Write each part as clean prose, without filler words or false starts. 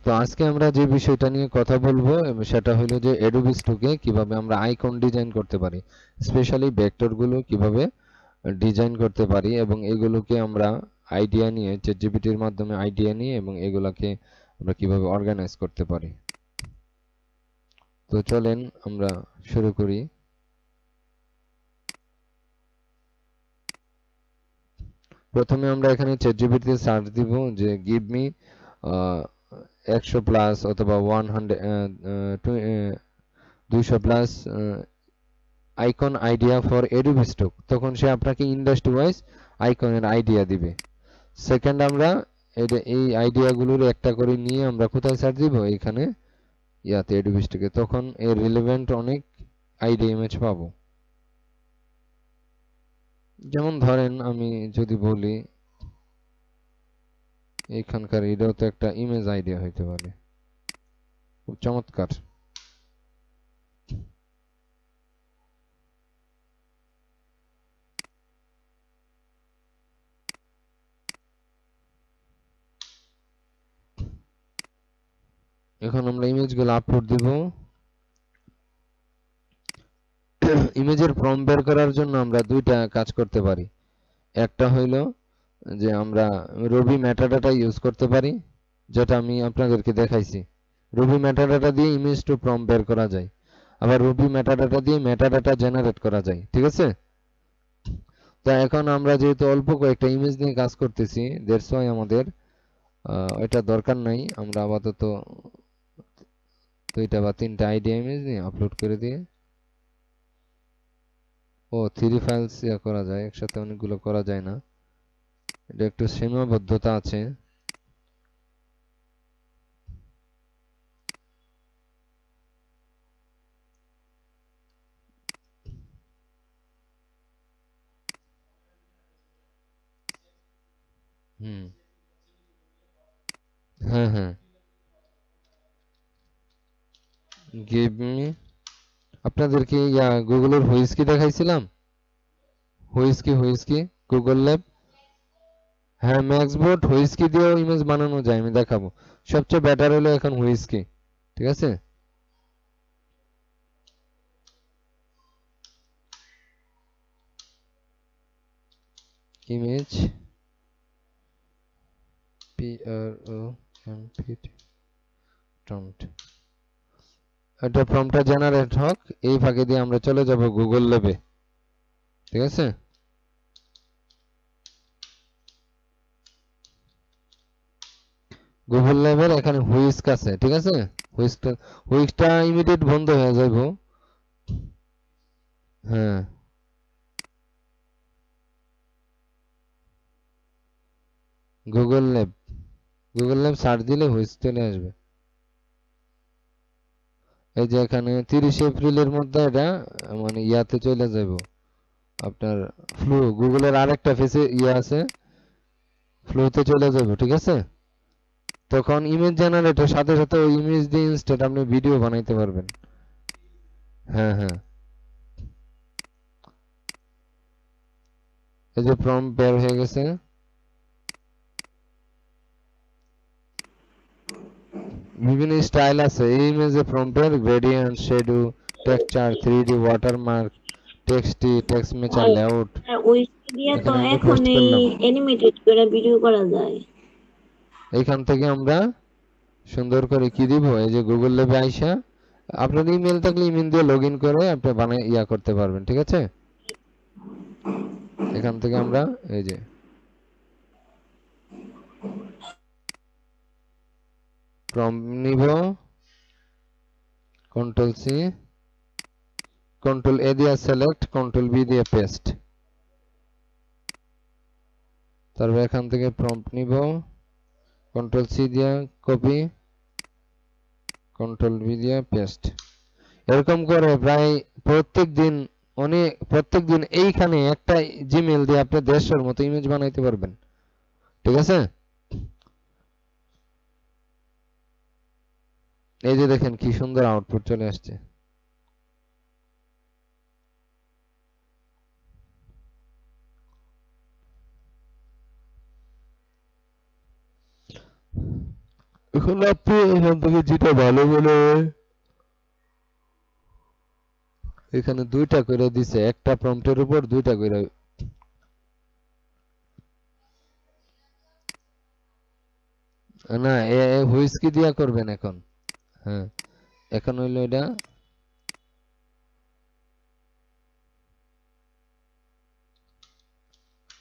তো আজকে আমরা যে বিষয়টা নিয়ে কথা বলবো সেটা হলো যে অ্যাডোবি স্টকে কিভাবে আমরা আইকন ডিজাইন করতে পারি, স্পেশালি ভেক্টরগুলো কিভাবে ডিজাইন করতে পারি এবং এগুলোকে আমরা আইডিয়া নিয়ে চ্যাটজিপিটির মাধ্যমে আইডিয়া নিয়ে এবং এগুলাকে আমরা কিভাবে অর্গানাইজ করতে পারি। তো চলেন আমরা শুরু করি। প্রথমে আমরা এখানে চ্যাটজিপিটিতে সার্চ দিব যে গিভ মি 100 প্লাস অথবা 200 plus icon idea for Adobe stock, তখন সে আপনাকে ইন্ডাস্ট্রি ওয়াইজ আইকনের আইডিয়া দিবে। সেকেন্ড আমরা এই আইডিয়াগুলোর একটা করে নিয়ে আমরা কোথায় সার্চ দিব, এখানে ইয়াতে অ্যাডোবি স্টকে, তখন এর রিলেভেন্ট অনেক আইডিয়া ইমেজ পাবো। যেমন ধরেন আমি যদি বলি এইখানকার এটাও তো একটা ইমেজ আইডিয়া হইতে পারে, খুব চমৎকার। এখন আমরা ইমেজগুলো আপলোড দিব। ইমেজের প্রম্পট বের করার জন্য আমরা দুইটা কাজ করতে পারি। একটা হইলো যে আমরা রবি মেটাডাটা ইউজ করতে পারি, যেটা আমি আপনাদেরকে দেখাইছি। রবি মেটাডাটা দিয়ে ইমেজ টু প্রম্পট বের করা যায়, আবার রবি মেটাডাটা দিয়ে মেটাডাটা জেনারেট করা যায়, ঠিক আছে। তো এখন আমরা যেহেতু অল্প কয়েকটা ইমেজ নিয়ে কাজ করতেছি, দ্যাটস ওয়াই আমাদের এটা দরকার নাই। আমরা আপাতত দুইটা বা তিনটা আইডিয়া ইমেজ নিয়ে আপলোড করে দিয়ে, ও 3 ফাইলস করা যায়, একসাথে অনেকগুলো করা যায় না, এটা একটু সীমাবদ্ধতা আছে। হুম, হ্যাঁ হ্যাঁ, গিভ মি, আপনাদেরকে গুগলের হুইজ কি দেখাইছিলাম, হুইজ কি গুগল ল্যাব। হ্যাঁ, ম্যাক্সবোর্ড হুইজ কি দিয়েও ইমেজ বানানো যায়, আমি দেখাবো। সবচেয়ে বেটার হলো এখন হুইজ কি, ঠিক আছে। ইমেজ PROMPT প্রম্পট, এটা প্রম্পটটা জেনারেট হোক, এই ফাঁকে দিয়ে আমরা চলে যাব গুগল ল্যাবে, ঠিক আছে। গুগল ল্যাবের এখানে হুইস্ক আছে, ঠিক আছে। হুইস্কটা ইমিডিয়েট বন্ধ হয়ে যাইব। হ্যাঁ, Google lab, Google lab search দিলে হুইস্ক চলে আসবে। এই যে এখানে 30 এপ্রিলের মধ্যে এটা মানে ইয়াতে চলে যাব আপনার ফ্লু, গুগলের আরেকটা ফেসে আছে, ফ্লুতে চলে যাব, ঠিক আছে। তখন ইমেজ জেনারেটর সাথে সাথে ওই ইমেজ দিয়ে ইনস্ট্যান্ট আপনি ভিডিও বানাইতে পারবেন। হ্যাঁ হ্যাঁ, এই যে প্রম্পট বের হয়ে গেছে। বিভিন্ন স্টাইল আছে এই ইমেজে প্রম্পটের, gradient, shadow, texture, 3D watermark, টেক্সটি, টেক্সট ম্যাচার, আর লেআউট। আর ওই দিয়ে তো এখানে আমি এখন পেস্ট এই করলাম। অ্যানিমেটেড করে ভিডিও করা যায়। এইখান থেকে আমরা সুন্দর করে কি দিব, এই যে গুগল ল্যাবে আইসা আপনার ইমেল থাকলে ইমেল দিয়ে লগ ইন করে আপনি বানাই করতে পারবেন, ঠিক আছে। এখান থেকে আমরা এই যে প্রম্পট নিব, কন্ট্রোল সি, কন্ট্রোল এ দিয়ে সিলেক্ট, কন্ট্রোল বি দিয়ে পেস্ট। তারপর এখান থেকে প্রম্পট নিব, কন্ট্রোল সি দিয়ে কপি, কন্ট্রোল ভি দিয়ে পেস্ট। এরকম করে প্রায় প্রত্যেকদিন প্রত্যেকদিন এইখানে একটা জিমেল দিয়ে আপনি 150-এর মতো ইমেজ বানাইতে পারবেন, ঠিক আছে। এই যে দেখেন কি সুন্দর আউটপুট চলে আসছে। এখন আপনি এখান থেকে যেটা ভালো মনে হয়, এখানে দুইটা করে দিছে, একটা প্রম্পটের উপর দুইটা করে। না, হুইস্কি দিয়া করবেন এখন। হ্যাঁ, এখন হইলো এটা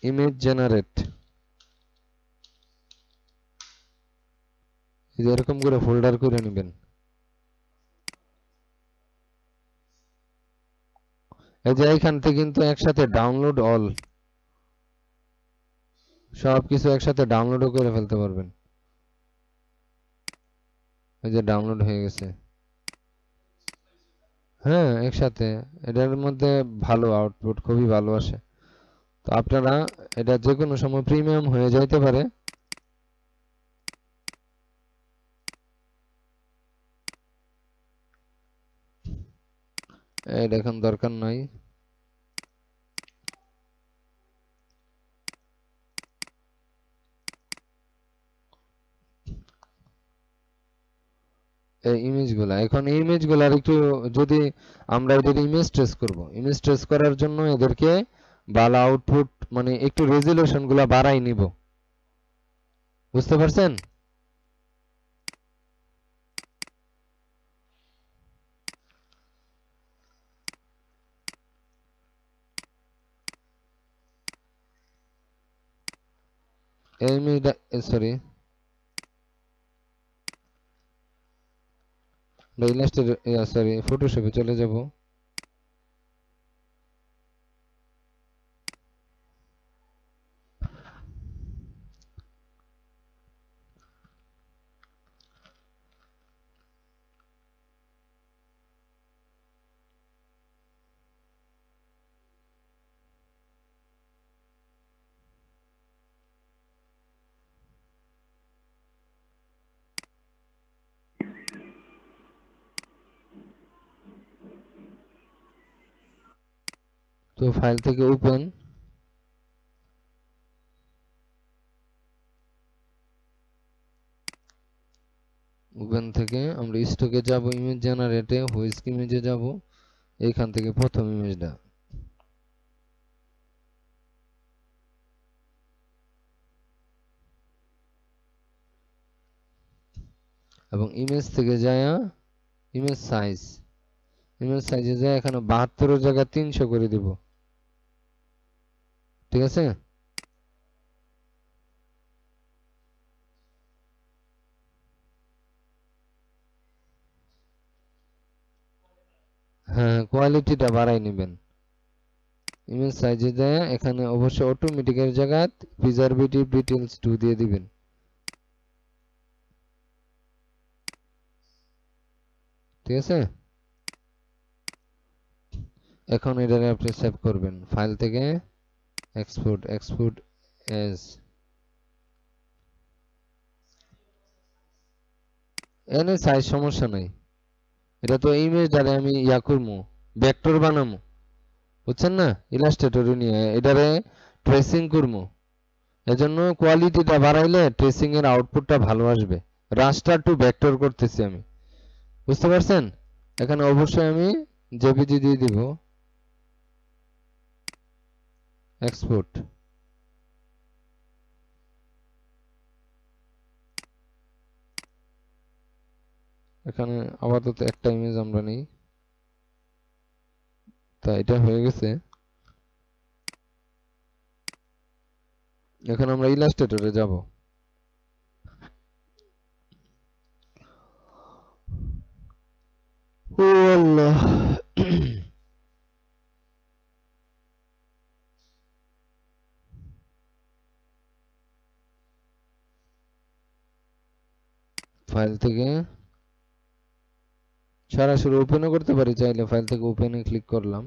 ইমেজ জেনারেট, এরকম করে ফোল্ডার করে নেবেন। এই যে এইখান থেকে কিন্তু একসাথে ডাউনলোড অল, সবকিছু একসাথে ডাউনলোডও করে ফেলতে পারবেন। এই যে ডাউনলোড হয়ে গেছে। হ্যাঁ, একসাথে এটার মধ্যে ভালো আউটপুট, খুবই ভালো আসে। তো আপনারা এটা যে কোনো সময় প্রিমিয়াম হয়ে যাইতে পারে। এটা এখন দরকার নাই। এই ইমেজগুলা, এখন এই ইমেজগুলার একটু, যদি আমরা এদের ইমেজ ট্রেস করব, ইমেজ ট্রেস করার জন্য এদেরকে ভালো আউটপুট, মানে একটু রেজুলেশন গুলা বাড়াই নিব, বুঝতে পারছেন? এই ইমেজটা, সরি, ইলাস্ট্রেটর, সরি, ফটোশপে চলে যাব। তো ফাইল থেকে ওপেন, ওপেন থেকে আমরা স্টকে যাব, ইমেজ জেনারেটে হুইস্ক ইমেজে যাব, এইখান থেকে প্রথম ইমেজটা, এবং ইমেজ থেকে যায় ইমেজ সাইজ, ইমেজ সাইজে যায় এখানে 72 এর জায়গায় 300 করে দিব, ঠিক আছে? হ্যাঁ, কোয়ালিটিটা বাড়াই নেবেন। ইমেজ সাইজে যায় এখানে অবশ্য অটোমেটিকের জায়গায় প্রিজারভেটিভ ডিটেইলস 2 দিয়ে দিবেন, ঠিক আছে? এখন এটারে আপনি সেভ করবেন, ফাইল থেকে এক্সপোর্ট, এক্সপোর্ট এজ, এনে সাইজ সমস্যা নাই। এটা তো ইমেজ দ্বারা আমি ইয়া করবো, ভেক্টর বানাবো, বুঝছেন না? ইলাস্ট্রেটরে নিয়ে এটারে ট্রেসিং করবো, এজন্য কোয়ালিটিটা বাড়াইলে ট্রেসিং এর আউটপুটটা ভালো আসবে। রাস্টার টু ভেক্টর করতেছি আমি, বুঝতে পারছেন? এখানে অবশ্যই আমি জেপিজি দিয়ে দিব, এক্সপোর্ট। এখানে আপাতত একটা ইমেজ আমরা নেই, তা এটা হয়ে গেছে। এখন আমরা ইলাস্ট্রেটরে যাব। ও আল্লাহ, ফাইল থেকে সরাসরি ওপেনও করতে পারি চাইলে, ফাইল থেকে ওপেনে ক্লিক করলাম,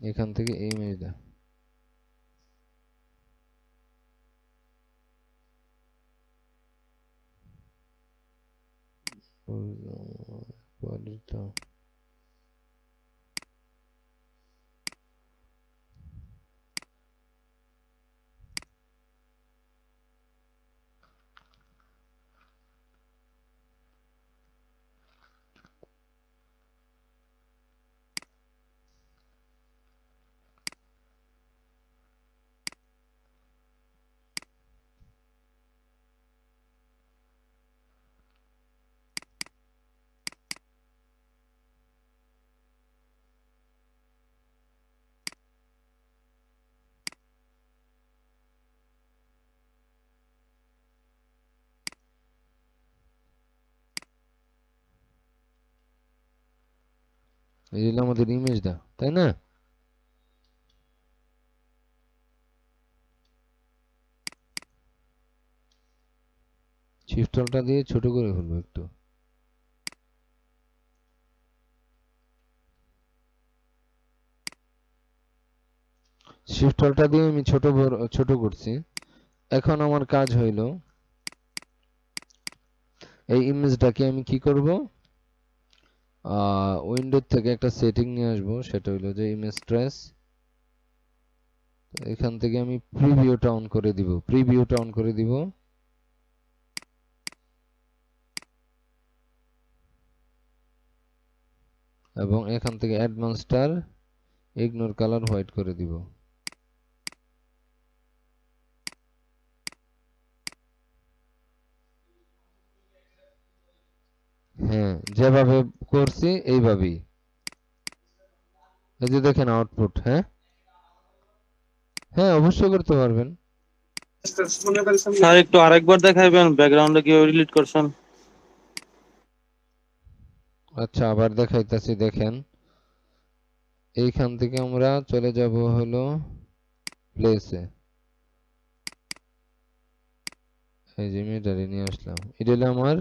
এখান থেকে এই ইমেজটা, কোয়ালিটিটা এই হলো আমাদের ইমেজটা, তাই না? শিফট অল্টা দিয়ে ছোট করে ফেলবো একটু। শিফট অল্টা দিয়ে আমি ছোট করছি। এখন আমার কাজ হইল এই ইমেজটাকে আমি কি করব, উইন্ডো থেকে একটা সেটিং নিয়ে আসবো, সেটা হইলো যে ইমেজ ট্রেস। এখান থেকে আমি প্রিভিউটা অন করে দিব। এবং এখান থেকে অ্যাডভান্সটার ইগনোর কালার হোয়াইট করে দিব। হ্যাঁ, যেভাবে করছি এইভাবেই। এই যে দেখেন আউটপুট। হ্যাঁ হ্যাঁ, অবশ্যই করতে পারবেন। স্যার একটু আরেকবার দেখাইবেন ব্যাকগ্রাউন্ডে কিভাবে ডিলিট করছেন? আচ্ছা, আবার দেখাইতেছি, দেখেন। এইখান থেকে আমরা চলে যাব হলো প্লেসে। এই যে ইমেজটা নিয়ে আসলাম, এটা হলো আমার।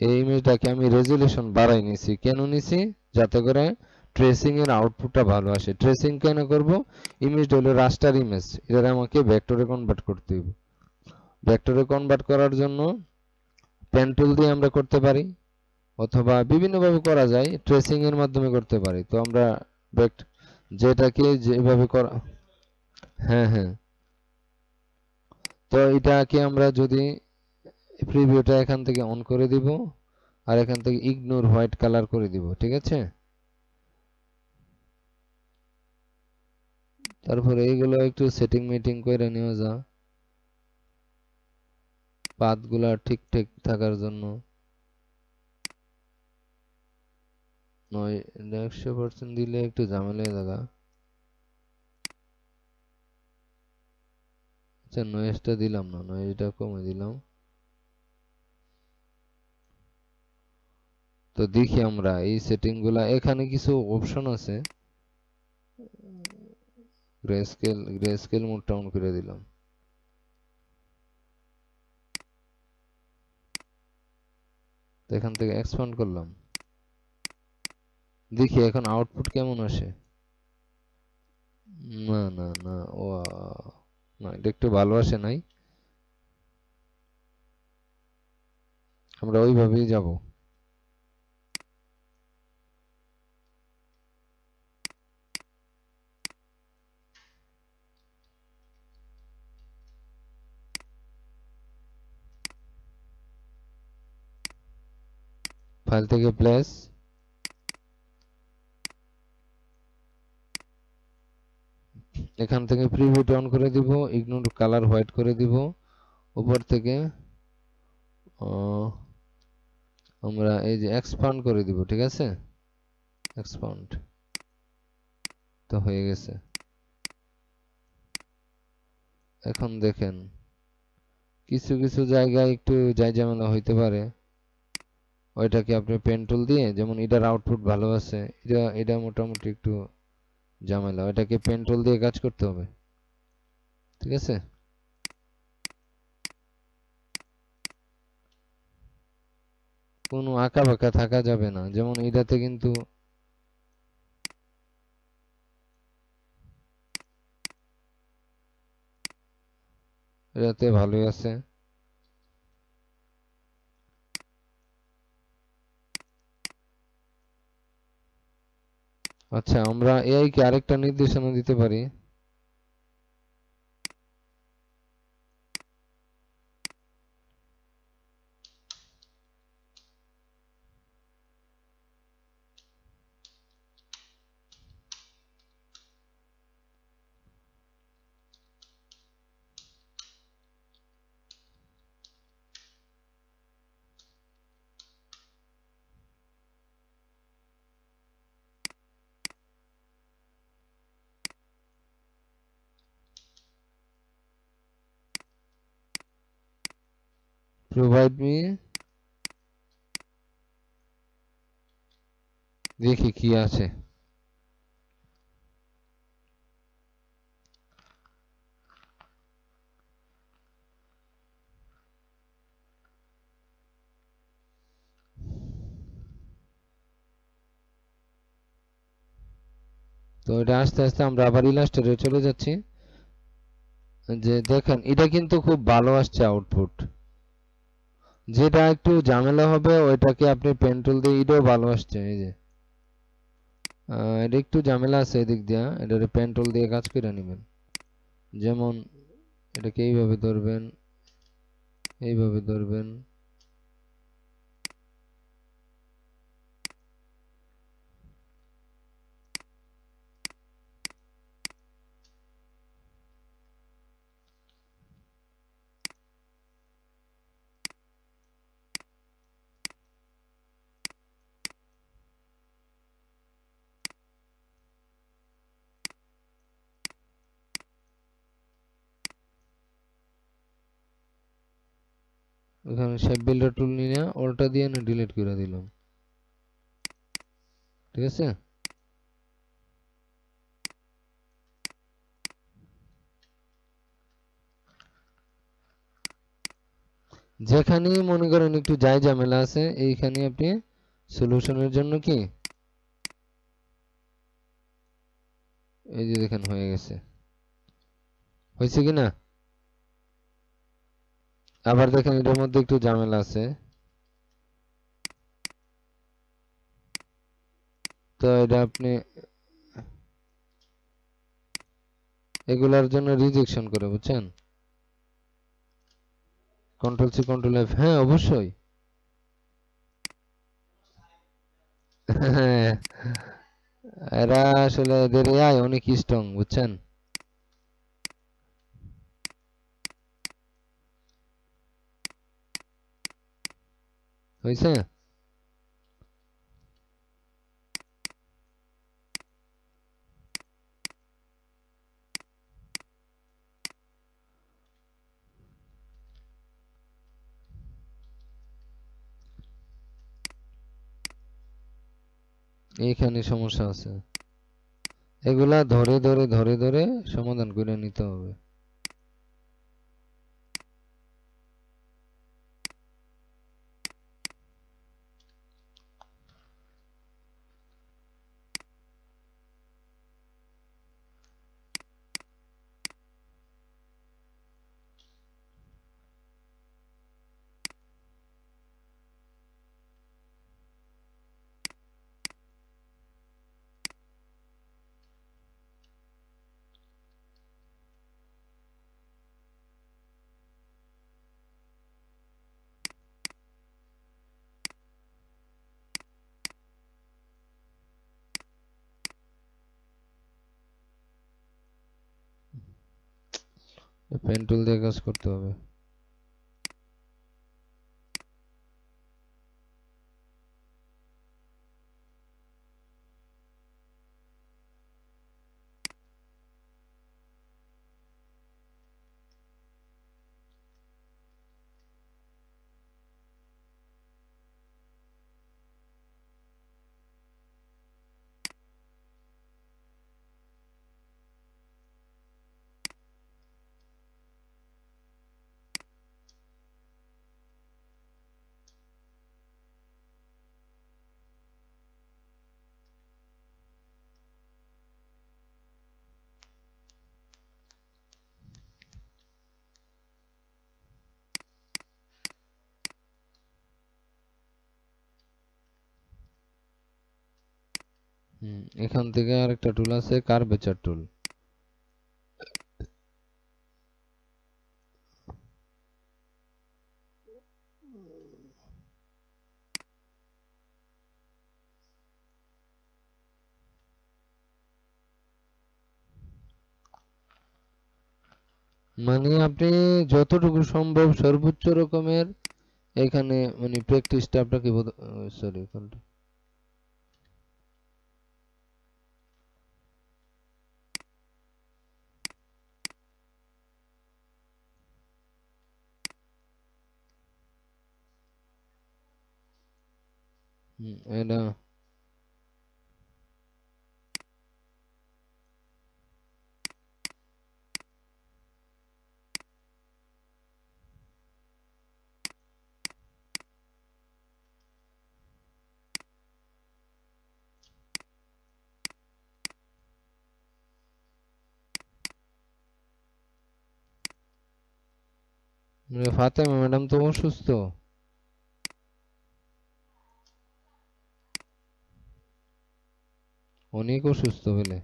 এই ইমেজটাকে আমি রেজুলেশন বাড়াই নিছি। কেন নিছি? যাতে করে ট্রেসিং এর আউটপুটটা ভালো আসে। ট্রেসিং কেন করব? ইমেজটা হলো রাস্টার ইমেজ, এটা আমাকে ভেক্টরে কনভার্ট করতে হবে। ভেক্টরে কনভার্ট করার জন্য পেন টুল দিয়ে আমরা করতে পারি, অথবা বিভিন্নভাবে করা যায়, ট্রেসিং এর মাধ্যমে করতে পারি। তো আমরা ভেক্ট যেটাকে যেভাবে করা। হ্যাঁ হ্যাঁ। তো এটাকে আমরা যদি প্রিভিউটা এখান থেকে অন করে দিব, আর এখান থেকে ইগনোর হোয়াইট কালার করে দিব, ঠিক আছে? তারপরে এইগুলো একটু সেটিং মিটিং করে নিয়ে যা, পাথগুলা ঠিকঠাক থাকার জন্য। নয়, 100% দিলে একটু ঝামেলা হয়ে যাবে। আচ্ছা, নয়েজটা দিলাম না, নয়েজটা কমে দিলাম। তো দেখি আমরা এই সেটিং গুলা, এখানে কিছু অপশন আছে। গ্রে স্কেল মোডটা অন করে দিলাম। তো এখান থেকে এক্সপান্ড করলাম, দেখি এখন আউটপুট কেমন আসে। না না না, ও না, এটা একটু ভালো আসে নাই। আমরা ওইভাবেই যাব। ফাইল থেকে প্লেস, এখান থেকে প্রিভিউটা অন করে দিব, ইগনোর কালার হোয়াইট করে দিব। উপর থেকে আমরা এই যে এক্সপান্ড করে দিব, ঠিক আছে? এক্সপান্ড তো হয়ে গেছে। এখন দেখেন কিছু কিছু জায়গায় একটু ঝামেলা হইতে পারে। ওইটাকে আপনি পেন টুল দিয়ে, যেমন এটার আউটপুট ভালো আছে, এটা মোটামুটি একটু ঝামেলা, ওইটাকে পেন টুল দিয়ে কাজ করতে হবে, ঠিক আছে? কোনো আঁকা বাঁকা থাকা যাবে না, যেমন এটাতে কিন্তু এটাতে ভালোই আছে। আচ্ছা, আমরা এআই কে আরেকটা নির্দেশনা দিতে পারি। প্রোভাইড মি, দেখি কি আছে। তো এটা আস্তে আস্তে আমরা আবার ইলাস্ট্রেটরে চলে যাচ্ছি। যে দেখেন এটা কিন্তু খুব ভালো আসছে আউটপুট। যেটা একটু ঝামেলা হবে ওইটাকে আপনি পেন টুল দিয়ে এটাও ভালো আসছে। এই যে এটা একটু ঝামেলা আছে এদিক দিয়ে, এটা পেন টুল দিয়ে কাজ করে নেবেন। যেমন এটাকে এইভাবে ধরবেন, এইভাবে ধরবেন। ওখানে শেপ বিল্ডার টুল নিয়ে ওটা দিয়ে না ডিলিট করে দিলাম। ঠিক আছে। যেখানেই মনে করেন একটু যাই ঝামেলা আছে এইখানে আপনি সলিউশনের জন্য কি এই যে দেখেন হয়ে গেছে। হয়েছে কি না? আবার দেখেন এটার মধ্যে একটু ঝামেলা আছে, তো এটা আপনি এগুলার জন্য রিজেকশন করে, বুঝছেন? কন্ট্রোল সি কন্ট্রোল এফ, হ্যাঁ অবশ্যই। হ্যাঁ, এরা আসলে এদের এআই অনেক স্ট্রং, বুঝছেন? হয়েছে। এইখানে সমস্যা আছে, এগুলা ধরে ধরে ধরে ধরে সমাধান করে নিতে হবে। পেন টুল দিয়ে কাজ করতে হবে। এখান থেকে আরেকটা টুল আছে কার্ভেচার টুল। মানে আপনি যতটুকু সম্ভব সর্বোচ্চ রকমের এখানে মানে প্র্যাকটিসটা আপনাকে, সরি এটা ফাতেমা ম্যাডাম তো অসুস্থ। অনেক অসুস্থ বলে।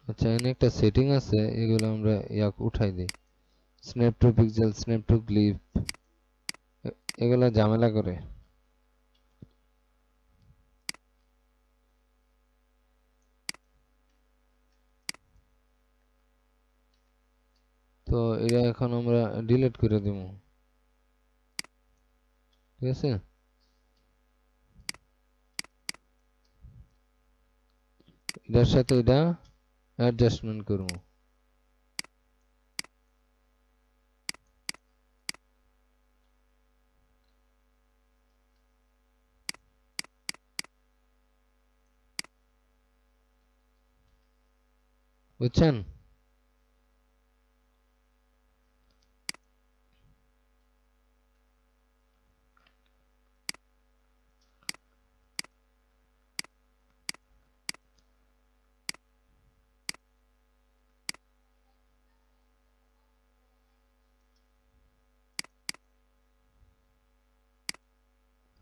আচ্ছা, এখানে একটা সেটিং আছে, এগুলো আমরা উঠাই দিই। Snap to pixel, snap to clip, এগুলা ঝামেলা করে। তো এটা এখন আমরা ডিলিট করে দিব, ঠিক আছে। এটার সাথে এটা অ্যাডজাস্টমেন্ট করব। বুঝছেন?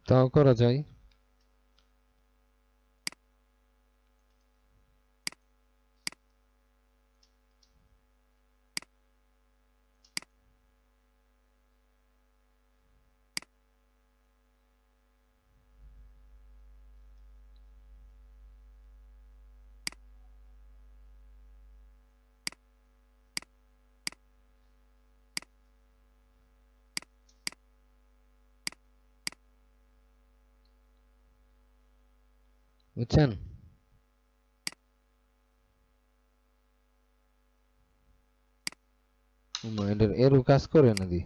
তাও করা যায়। বুঝছেন? এটার এরও কাজ করে নাকি?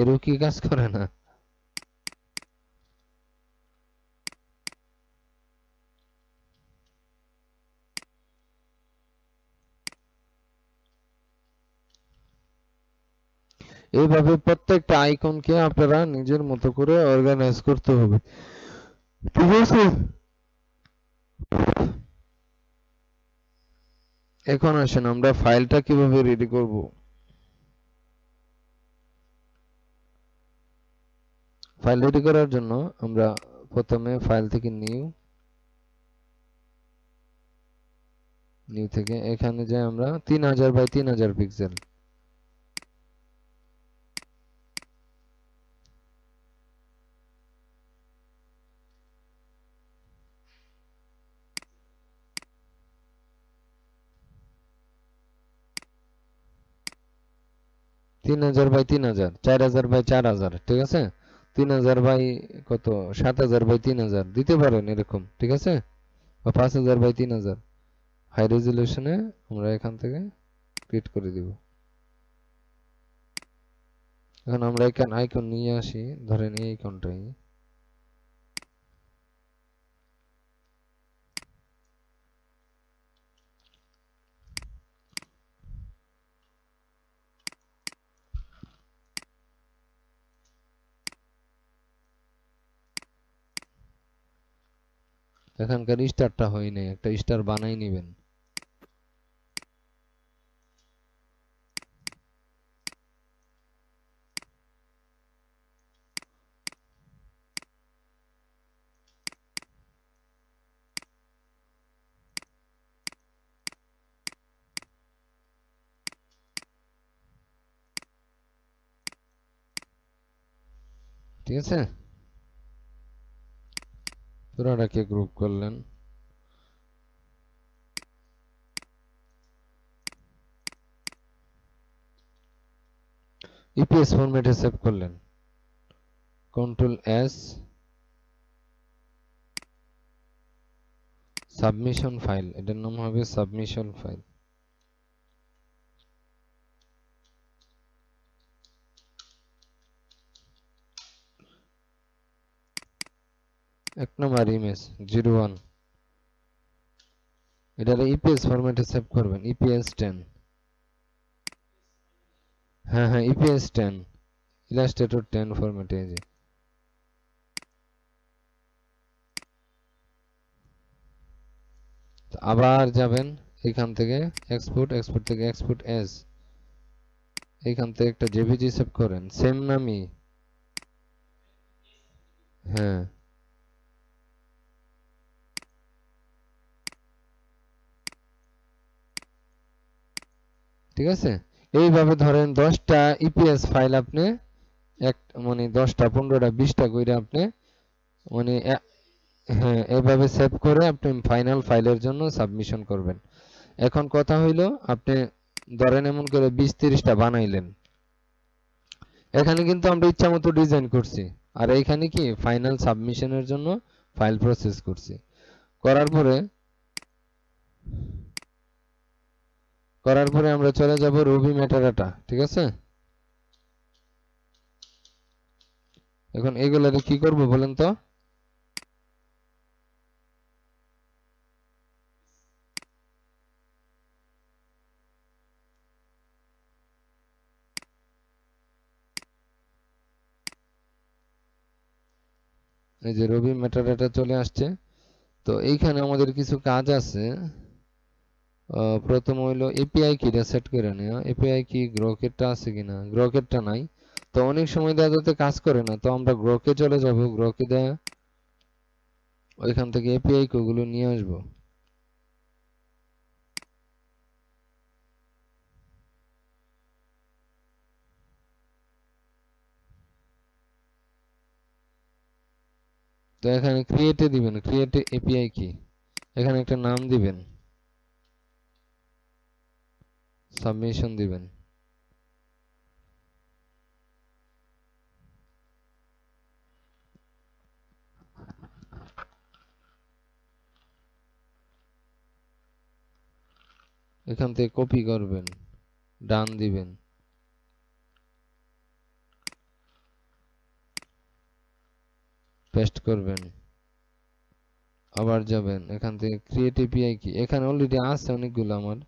এরও কি কাজ করে না? এইভাবে প্রত্যেকটা আইকনকে আপনারা নিজের মতো করে অর্গানাইজ করতে হবে, ঠিক আছে। এখন আসেন আমরা ফাইলটা কিভাবে রেডি করব। ফাইল রেডি করার জন্য আমরা প্রথমে ফাইল থেকে নিউ থেকে এখানে যাই, আমরা 3000 বাই 3000 পিক্সেল, তিন হাজার বাই 3000, 4000 বাই 4000, ঠিক আছে। 3000 বাই কত, 7000 বাই 3000 দিতে পারেন এরকম, ঠিক আছে। বা 5000 বাই 3000 হাই রেজুলেশনে আমরা এখান থেকে ক্রিয়েট করে দিব। এখন আমরা এখানে আইকন নিয়ে আসি, ধরেন এই আইকনটাই। এখানকার স্টারটা হয় নাই, একটা স্টার বানাই নেবেন। ঠিক আছে, পুরোটাকে গ্রুপ করলেন। ইপিএস ফরম্যাটে সেভ করলেন, কন্ট্রোল এস, সাবমিশন ফাইল, এটার নাম হবে সাবমিশন ফাইল। এক নম্বর ইমেজ 01, এটারে ইপিএস ফরম্যাটে সেভ করবেন, ইপিএস 10। হ্যাঁ হ্যাঁ, ইপিএস 10, ইলাস্ট্রেটর 10 ফরম্যাটে এই যে আবার যাবেন এখান থেকে এক্সপোর্ট থেকে এক্সপোর্ট এজ, এইখান থেকে একটা জেপিজি সেভ করেন সেম নামই। হ্যাঁ ঠিক আছে, এইভাবে ধরেন 10টা ইপিএস ফাইল আপনি এক মানে 10টা 15টা 20টা কইরা আপনি মানে হ্যাঁ এভাবে সেভ করে আপনি ফাইনাল ফাইলের জন্য সাবমিশন করবেন। এখন কথা হইলো আপনি ধরেন এমন করে 20-30টা বানাইলেন, এখানে কিন্তু আমরা ইচ্ছামতো ডিজাইন করছি, আর এইখানে কি ফাইনাল সাবমিশনের জন্য ফাইল প্রসেস করছি। করার পরে আমরা চলে যাব রুবি মেটাডাটা, ঠিক আছে। এখন এইগুলারে কি করব বলেন তো? এই যে রুবি মেটাডাটা চলে আসছে। তো এইখানে আমাদের কিছু কাজ আছে। প্রথম হইলো এপিআই কিটা সেট করে নেওয়া। এপিআই কি গ্রকেটটা আছে কিনা, গ্রকেটটা নাই, তো অনেক সময় দেখা যাতে কাজ করে না, তো আমরা গ্রকে চলে যাব, গ্রকে দেয়া ওইখান থেকে এপিআই গুলো নিয়ে আসবো। তো এখানে ক্রিয়েটে দিবেন, ক্রিয়েটে এপিআই কি, এখানে একটা নাম দিবেন, সাবমিশন দিবেন। এখান থেকে কপি করবেন, ডান দিবেন, পেস্ট করবেন, আবার যাবেন এখান থেকে ক্রিয়েট এপিআই কি, এখানে অলরেডি আছে অনেকগুলো আমার।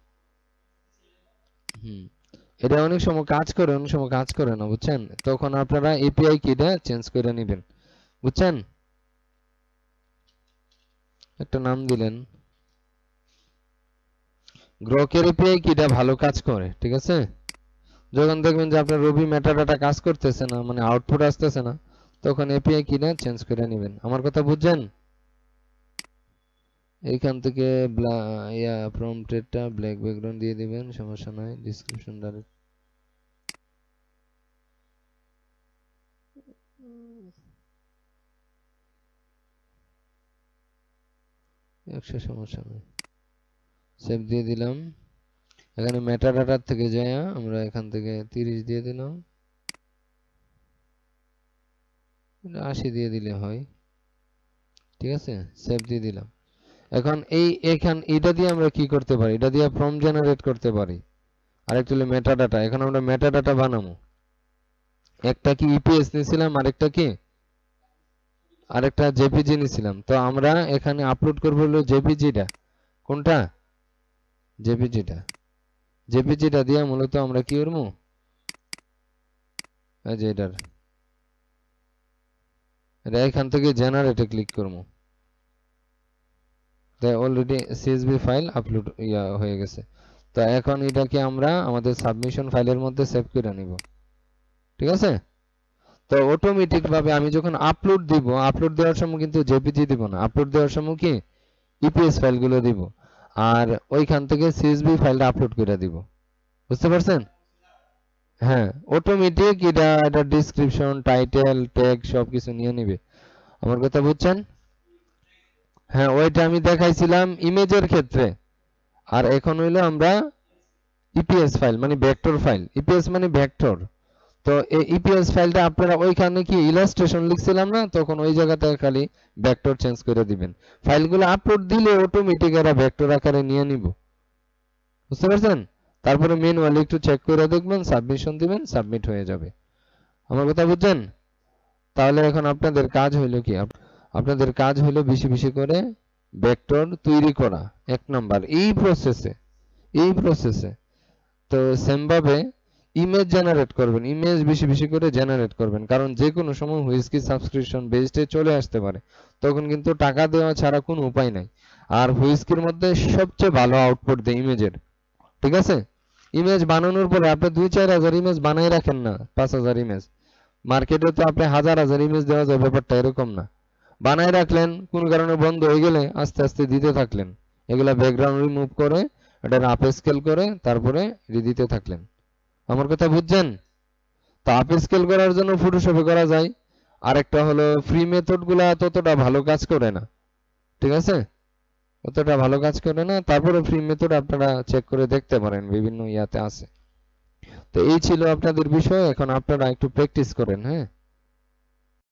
এটা অনেক সময় কাজ করে, অনেক সময় কাজ করে না, বুঝছেন, তখন আপনারা এপিআই কিটা চেঞ্জ করে নেবেন, বুঝছেন। একটা নাম দিলেন, গ্রকের এপিআই কিটা ভালো কাজ করে, ঠিক আছে। যখন দেখবেন যে আপনার রুবি মেটাডাটা কাজ করতেছে না, মানে আউটপুট আসতেছে না, তখন এপিআই কিটা চেঞ্জ করে নেবেন। আমার কথা বুঝছেন? এইখান থেকে প্রম্পটেডটা ব্ল্যাক ব্যাকগ্রাউন্ড দিয়ে দিবেন, সমস্যা নাই, ডেসক্রিপশন ডাইরেক্ট সমস্যা নাই, সেভ দিয়ে দিলাম। এখানে মেটাডাটার থেকে যায় আমরা এখান থেকে 30 দিয়ে দিলাম, 80 দিয়ে দিলে হয়, ঠিক আছে, সেভ দিয়ে দিলাম। এখন এটা দিয়ে আমরা কি করতে পারি, এটা দিয়ে ফর্ম জেনারেট করতে পারি। আরেকটা হলো মেটাডাটা, এখন আমরা মেটাডাটা বানাবো। একটা কি ইপিএস নিয়েছিলাম, আরেকটা জেপিজি নিয়েছিলাম, তো আমরা এখানে আপলোড করব হলো জেপিজিটা। কোনটা? জেপিজিটা দিয়ে মূলত আমরা কি করব, এই যে এটা এখান থেকে জেনারেটে ক্লিক করব, তাই অলরেডি সিএসভি ফাইল আপলোড হয়ে গেছে। তো এখন এটাকে আমরা আমাদের সাবমিশন ফাইলের মধ্যে সেভ করে নিব, ঠিক আছে। তো অটোমেটিক ভাবে আমি যখন আপলোড দিব, আপলোড দেওয়ার সময় কিন্তু জেপিজি দিব না, আপলোড দেওয়ার সময় কি ইপিএস ফাইলগুলো দিব, আর ওইখান থেকে সিএসভি ফাইলটা আপলোড করে দিব, বুঝতে পারছেন? হ্যাঁ অটোমেটিক এটা ডেসক্রিপশন টাইটেল ট্যাগ সবকিছু নিয়ে নেবে। আমার কথা বুঝছেন? হ্যাঁ ওইটা আমি দেখাইছিলাম ইমেজের ক্ষেত্রে, আর এখন হইলো আমরা ইপিএস ফাইল মানে ভেক্টর ফাইল, ইপিএস মানে ভেক্টর। তো এই ইপিএস ফাইলটা আপনারা ওইখানে কি ইলাস্ট্রেশন লিখছিলাম না, তখন ওই জায়গাতে খালি ভেক্টর চেঞ্জ করে দিবেন। ফাইলগুলো আপলোড দিলে অটোমেটিক এরা ভেক্টর আকারে নিয়ে নিব, বুঝতে পারছেন? তারপরে ম্যানুয়ালি একটু চেক করে দেখবেন, সাবমিশন দিবেন, সাবমিট হয়ে যাবে। আমার কথা বুঝছেন? তাহলে এখন আপনাদের কাজ হইলো কি, আপনাদের কাজ হইলো বেশি বেশি করে ভেক্টর তৈরি করা, এক নাম্বার এই প্রসেসে। তো সেম ভাবে ইমেজ জেনারেট করবেন, ইমেজ বেশি বেশি করে জেনারেট করবেন, কারণ যে কোনো সময় হুইস্কি সাবস্ক্রিপশন বেসডে চলে আসতে পারে, তখন কিন্তু টাকা দেওয়া ছাড়া কোনো উপায় নাই। আর হুইস্কির মধ্যে সবচেয়ে ভালো আউটপুট দেয় ইমেজের, ঠিক আছে? ইমেজ বানানোর পরে আপনি 2-4 হাজার ইমেজ বানাই রাখেন না, 5,000 ইমেজ, মার্কেটে তো আপনি হাজার হাজার ইমেজ দেওয়া যায়, ব্যাপারটা এরকম না। বানাই রাখলেন, কোন কারণে বন্ধ হয়ে গেলে আস্তে আস্তে দিতে থাকলেন, এগুলা ব্যাকগ্রাউন্ড রিমুভ করে এটার আপ স্কেল করে তারপরে দিতে থাকলেন। আমার কথা বুঝছেন? তো আপ স্কেল করার জন্য ফটোশপে করা যায়। আরেকটা হলো ফ্রি মেথড গুলা ততটা ভালো কাজ করে না, ঠিক আছে? অতটা ভালো কাজ করে না, তারপরে ফ্রি মেথড আপনারা চেক করে দেখতে পারেন, বিভিন্ন ইয়াতে আছে। তো এই ছিল আপনাদের বিষয়, এখন আপনারা একটু প্র্যাকটিস করেন, হ্যাঁ।